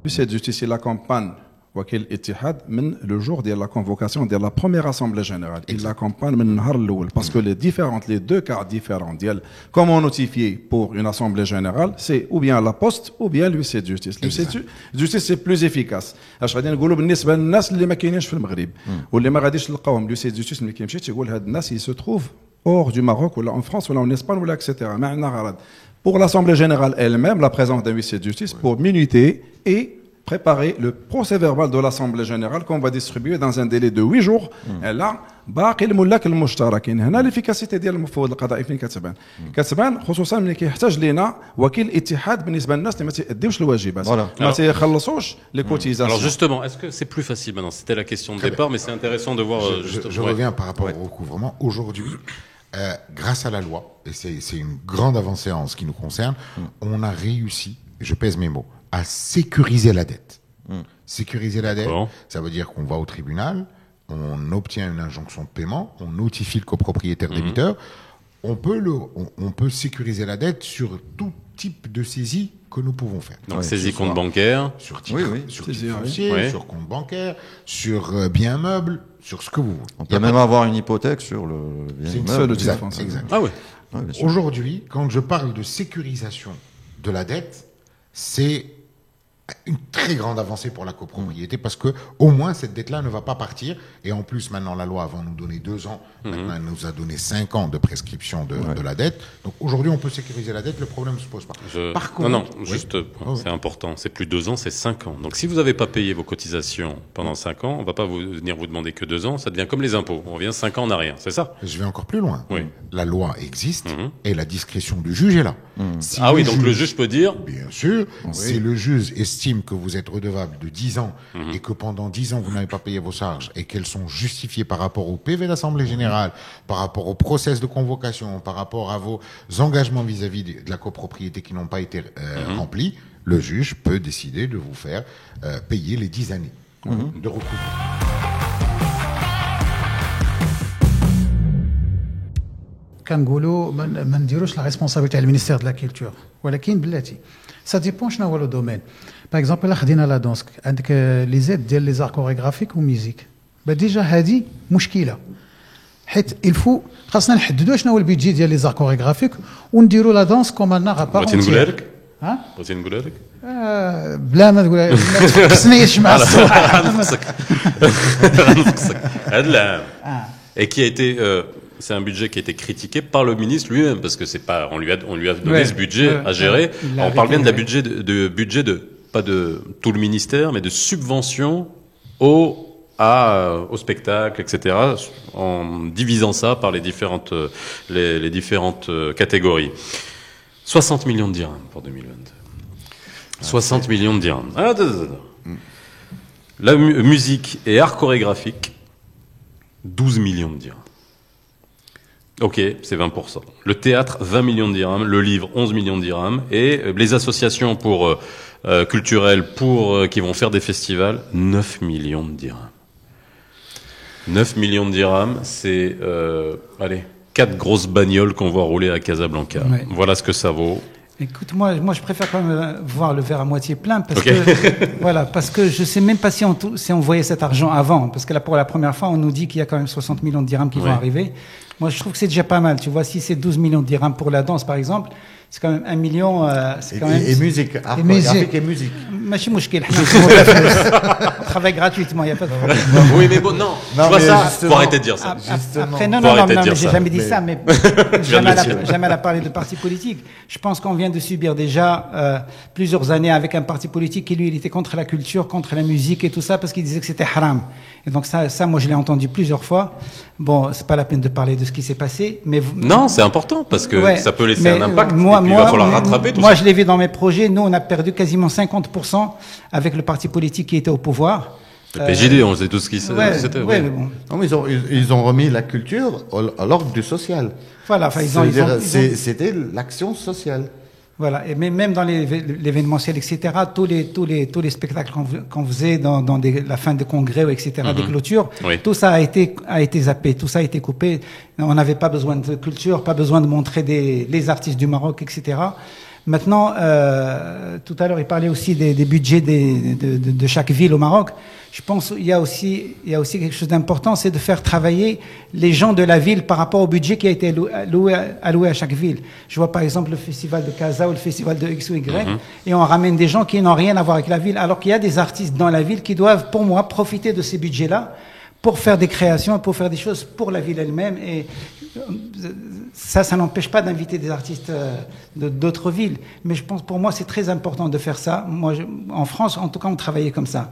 L'huissier de justice, il accompagne Wakil Ittihad le jour de la convocation de la première assemblée générale. Il l'accompagne parce que les deux cas différents, comment notifier pour une assemblée générale, c'est ou bien la poste ou bien l'huissier de justice. L'huissier de justice, c'est plus efficace. بالنسبة للناس اللي ما كاينينش في المغرب واللي ما غاديش تلقاهم l'huissier de justice ملي كيمشي تيقول هاد الناس ils se trouvent hors du Maroc ou en France ou en Espagne ou etc. Pour l'assemblée générale elle-même, la présence d'un huissier de justice pour minuter et préparer le procès verbal de l'Assemblée générale qu'on va distribuer dans un délai de 8 jours. Et là, باقي الملاك المشتركين هنا الافيكاسيتي ديال المفوض القضائي فين كتبان خصوصا ملي كيحتاج لينا وكيل اتحاد بالنسبه للناس اللي ما تيأديوش الواجبات ما تيخلصوش لي كوتيزاسيون. Alors justement, est-ce que c'est plus facile maintenant? C'était la question de départ, mais c'est intéressant de voir. Je reviens par rapport au recouvrement. Aujourd'hui, grâce à la loi, et c'est une grande avancée en ce qui nous concerne, on a réussi, je pèse mes mots, à sécuriser la dette. Sécuriser la dette, ça veut dire qu'on va au tribunal, on obtient une injonction de paiement, on notifie le copropriétaire débiteur, on peut sécuriser la dette sur tout type de saisie que nous pouvons faire. Donc saisie compte bancaire, sur titre, sur titre foncier, sur compte bancaire, sur bien meuble, sur ce que vous voulez. On peut même avoir une hypothèque sur le bien meuble. Exact. Ah ouais. Aujourd'hui, quand je parle de sécurisation de la dette, c'est une très grande avancée pour la copropriété parce que au moins cette dette-là ne va pas partir et en plus maintenant la loi avant nous donner 2 ans, maintenant elle nous a donné 5 ans de prescription de la dette. Donc aujourd'hui on peut sécuriser la dette, le problème ne se pose pas. Par contre, c'est important, c'est plus 2 ans, c'est 5 ans. Donc si vous n'avez pas payé vos cotisations pendant 5 ans, on va pas venir vous demander que 2 ans, ça devient comme les impôts, on revient 5 ans en arrière, c'est ça? Je vais encore plus loin. La loi existe et la discrétion du juge est là. Si donc le juge peut dire? Bien sûr, si le juge estime que vous êtes redevable de 10 ans et que pendant 10 ans vous n'avez pas payé vos charges et qu'elles sont justifiées par rapport au PV d'Assemblée Générale, par rapport au process de convocation, par rapport à vos engagements vis-à-vis de la copropriété qui n'ont pas été remplis, le juge peut décider de vous faire payer les 10 années de recouvrement. كنقولوا ما نديروش لا ريسبونسابيلتي على المينيستير دو لا كولتور ولكن بلاتي سا ديبون شنو هو لو دومين. باغ اكزومبل الا خدينا لا دونسك عندك لي زيد ديال لي زار كوريغرافيك وميوزيك ديجا هذه مشكله حيت الفو خاصنا نحددوا شنو هو البيدجي ديال لي زار كوريغرافيك ونديروا لا دونس كوم انا غابار. بغيتي نقولها لك؟ بغيتي نقولها لك؟ بلا ما تقولها ما تفكسنيش مع الصراحه. نفقسك هذا العام et qui a été c'est un budget qui a été critiqué par le ministre lui-même parce que c'est pas on lui a donné ce budget à gérer. On parle bien de la budget de pas de tout le ministère mais de subvention au spectacle, etc. en divisant ça par les différentes catégories. 60 millions de dirhams pour 2022. 60 millions de dirhams. La musique et art chorégraphique 12 millions de dirhams. Ok, c'est 20%. Le théâtre, 20 millions de dirhams. Le livre, 11 millions de dirhams. Et les associations culturelles qui vont faire des festivals, 9 millions de dirhams. 9 millions de dirhams, c'est 4 grosses bagnoles qu'on voit rouler à Casablanca. Ouais. Voilà ce que ça vaut. Écoute, moi, je préfère quand même voir le verre à moitié plein parce que, parce que je sais même pas si on voyait cet argent avant. Parce que là, pour la première fois, on nous dit qu'il y a quand même 60 millions de dirhams qui vont arriver. Moi, je trouve que c'est déjà pas mal. Tu vois, si c'est 12 millions de dirhams pour la danse, par exemple, c'est quand même 1 million. C'est quand même, et musique, art chorégraphique et musique. Machi mouchkil. On travaille gratuitement, il n'y a pas de problème. Oui, mais bon, non. Tu vois ça, faut arrêter de dire ça. Après, non, j'ai jamais dit ça, mais jamais à parler de parti politique. Je pense qu'on vient de subir déjà plusieurs années avec un parti politique qui, lui, il était contre la culture, contre la musique et tout ça, parce qu'il disait que c'était haram. Et donc ça, moi, je l'ai entendu plusieurs fois. Bon, c'est pas la peine de parler de ce qui s'est passé, mais non, c'est important parce que ça peut laisser un impact. Et puis il va falloir rattraper tout ça. Moi, je l'ai vu dans mes projets. Nous, on a perdu quasiment 50% avec le parti politique qui était au pouvoir. Le PJD, on sait tout ce qui c'était. Mais bon. Non, mais ils ont remis la culture à l'ordre du social. Voilà, c'était l'action sociale. Voilà, et même dans l'événementiel, etc., tous les spectacles qu'on faisait dans la fin de congrès, etc., des clôtures, tout ça a été zappé, tout ça a été coupé. On n'avait pas besoin de culture, pas besoin de montrer les artistes du Maroc, etc. Maintenant, tout à l'heure, il parlait aussi des budgets de chaque ville au Maroc. Je pense qu'il y a aussi quelque chose d'important, c'est de faire travailler les gens de la ville par rapport au budget qui a été alloué à chaque ville. Je vois par exemple le festival de Casa ou le festival de X ou Y, et on ramène des gens qui n'ont rien à voir avec la ville, alors qu'il y a des artistes dans la ville qui doivent, pour moi, profiter de ces budgets-là pour faire des créations, pour faire des choses pour la ville elle-même. Et ça n'empêche pas d'inviter des artistes d'autres villes. Mais je pense, pour moi, c'est très important de faire ça. Moi, en France, en tout cas, on travaillait comme ça.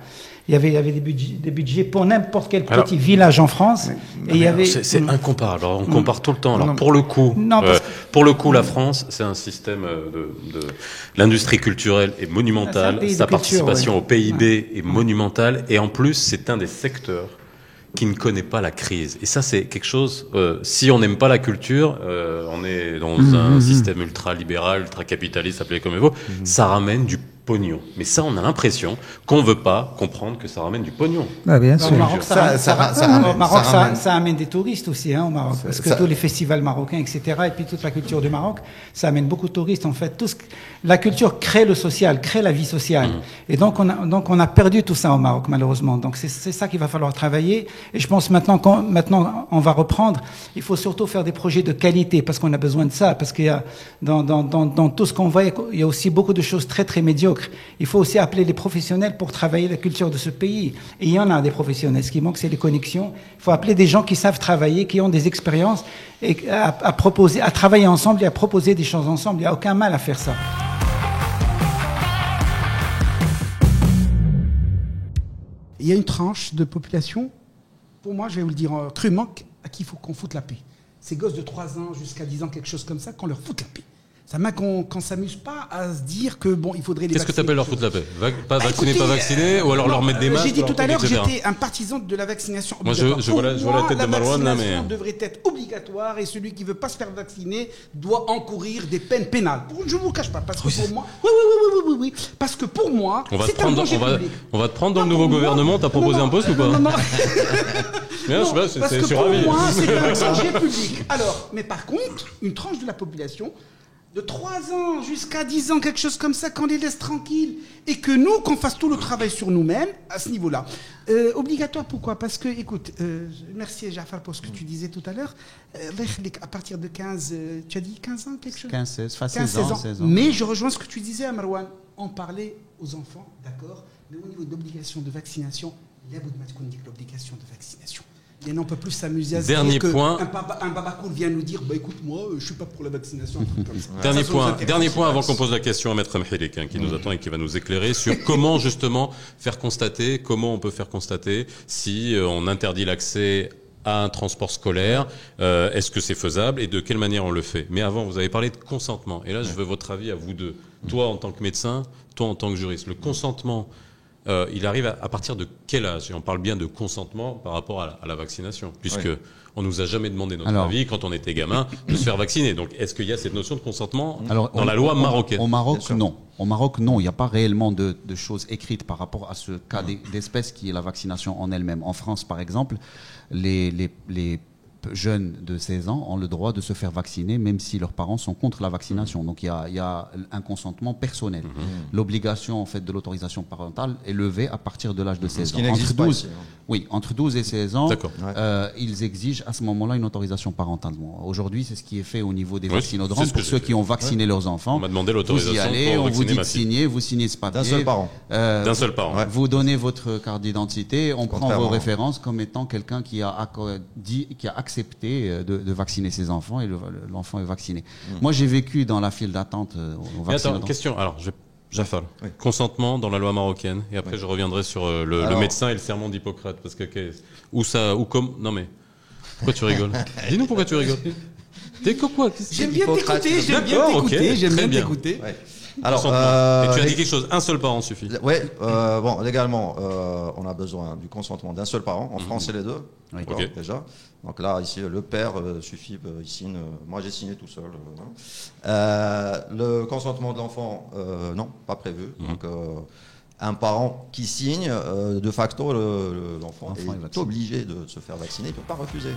Il y avait des budgets pour n'importe quel petit village en France. Et il y avait... C'est incomparable. Alors, on compare tout le temps. Alors, pour le coup, la France, c'est un système l'industrie culturelle est monumentale. Sa participation au PIB est monumentale. Et en plus, c'est un des secteurs qui ne connaît pas la crise. Et ça, c'est quelque chose, si on n'aime pas la culture, on est dans un système ultra-libéral, ultra-capitaliste, appelé comme il faut, ça ramène du pognon. Mais ça, on a l'impression qu'on veut pas comprendre que ça ramène du pognon. Ah, bien sûr. Au Maroc, ça amène des touristes aussi, hein, au Maroc. Parce que tous les festivals marocains, etc., et puis toute la culture du Maroc, ça amène beaucoup de touristes. En fait, la culture crée le social, crée la vie sociale. Et donc, on a perdu tout ça au Maroc, malheureusement. Donc, c'est ça qu'il va falloir travailler. Et je pense maintenant on va reprendre, il faut surtout faire des projets de qualité, parce qu'on a besoin de ça. Parce qu'il y a, dans tout ce qu'on voit, il y a aussi beaucoup de choses très, très médiocres. Il faut aussi appeler les professionnels pour travailler la culture de ce pays. Et il y en a des professionnels. Ce qui manque, c'est les connexions. Il faut appeler des gens qui savent travailler, qui ont des expériences, et à proposer, à travailler ensemble et à proposer des choses ensemble. Il n'y a aucun mal à faire ça. Il y a une tranche de population, pour moi, je vais vous le dire crûment, à qui il faut qu'on foute la paix. Ces gosses de 3 ans jusqu'à 10 ans, quelque chose comme ça, qu'on leur foute la paix. Ça m'a qu'on s'amuse pas à se dire que bon, il faudrait les vacciner. Qu'est-ce que tu appelles leur foutre la paix? Pas vacciner, pas vacciner, ou alors leur mettre des masques? J'ai dit tout à l'heure, j'étais un partisan de la vaccination obligatoire. Moi, je vois la tête de Marouane là, mais... La vaccination devrait être obligatoire et celui qui veut pas se faire vacciner doit encourir des peines pénales. Je vous le cache pas, parce que pour moi... Oui. Parce que pour moi, c'est un danger public. On va te prendre dans le nouveau gouvernement, t'as proposé un poste ou pas? Non. Je sais pas, parce que pour moi, c'est un danger public. Alors, mais par contre, une tranche de la population... de 3 ans jusqu'à 10 ans, quelque chose comme ça, qu'on les laisse tranquilles et que nous, qu'on fasse tout le travail sur nous-mêmes à ce niveau-là. Obligatoire, pourquoi? Parce que, écoute, merci Jafar pour ce que tu disais tout à l'heure, à partir de 15, tu as dit 15 ans, quelque chose? 16 ans. Mais je rejoins ce que tu disais à Marouane, en parler aux enfants, d'accord, mais au niveau d'obligation de vaccination, il y a l'obligation de vaccination. Et on peut plus s'amuser à se dire qu'un babacool vient nous dire écoute, moi, je suis pas pour la vaccination. Comme ça. Dernier point avant qu'on pose la question à Maître Mhirik, qui nous attend et qui va nous éclairer sur comment justement comment on peut faire constater si on interdit l'accès à un transport scolaire, est-ce que c'est faisable et de quelle manière on le fait? Mais avant, vous avez parlé de consentement. Et là, je veux votre avis à vous deux. Toi en tant que médecin, toi en tant que juriste. Le consentement, il arrive à partir de quel âge? Et on parle bien de consentement par rapport à la vaccination, puisque on nous a jamais demandé notre avis quand on était gamin de se faire vacciner. Donc, est-ce qu'il y a cette notion de consentement dans la loi marocaine? Au Maroc, non. Au Maroc, non. Il n'y a pas réellement de choses écrites par rapport à ce cas d'espèce qui est la vaccination en elle-même. En France, par exemple, les jeunes de 16 ans ont le droit de se faire vacciner même si leurs parents sont contre la vaccination. Donc il y a un consentement personnel. L'obligation en fait de l'autorisation parentale est levée à partir de l'âge de 16 ans. Entre 12 et 16 ans, ils exigent à ce moment-là une autorisation parentale. Bon, aujourd'hui, c'est ce qui est fait au niveau des vaccinodromes pour ceux qui ont vacciné leurs enfants. On m'a demandé l'autorisation. Vous y allez, on vous dit de signer, vous signez ce papier. D'un seul parent. Vous donnez votre carte d'identité, on prend vos références comme étant quelqu'un qui a accepté de vacciner ses enfants et l'enfant est vacciné. Moi, j'ai vécu dans la file d'attente au vaccin. Attends, question. Alors, Jafar, consentement dans la loi marocaine, et après je reviendrai sur le médecin et le serment d'Hippocrate, parce que non mais pourquoi tu rigoles? Dis-nous pourquoi tu rigoles. T'es quoi? J'aime bien t'écouter. Alors, et tu as dit quelque chose, un seul parent suffit. Oui, légalement, on a besoin du consentement d'un seul parent. En France, c'est les deux, déjà. Donc là, ici, le père suffit, il signe. Moi, j'ai signé tout seul. Le consentement de l'enfant, non, pas prévu. Donc, un parent qui signe, de facto, l'enfant est obligé de se faire vacciner, il ne peut pas refuser.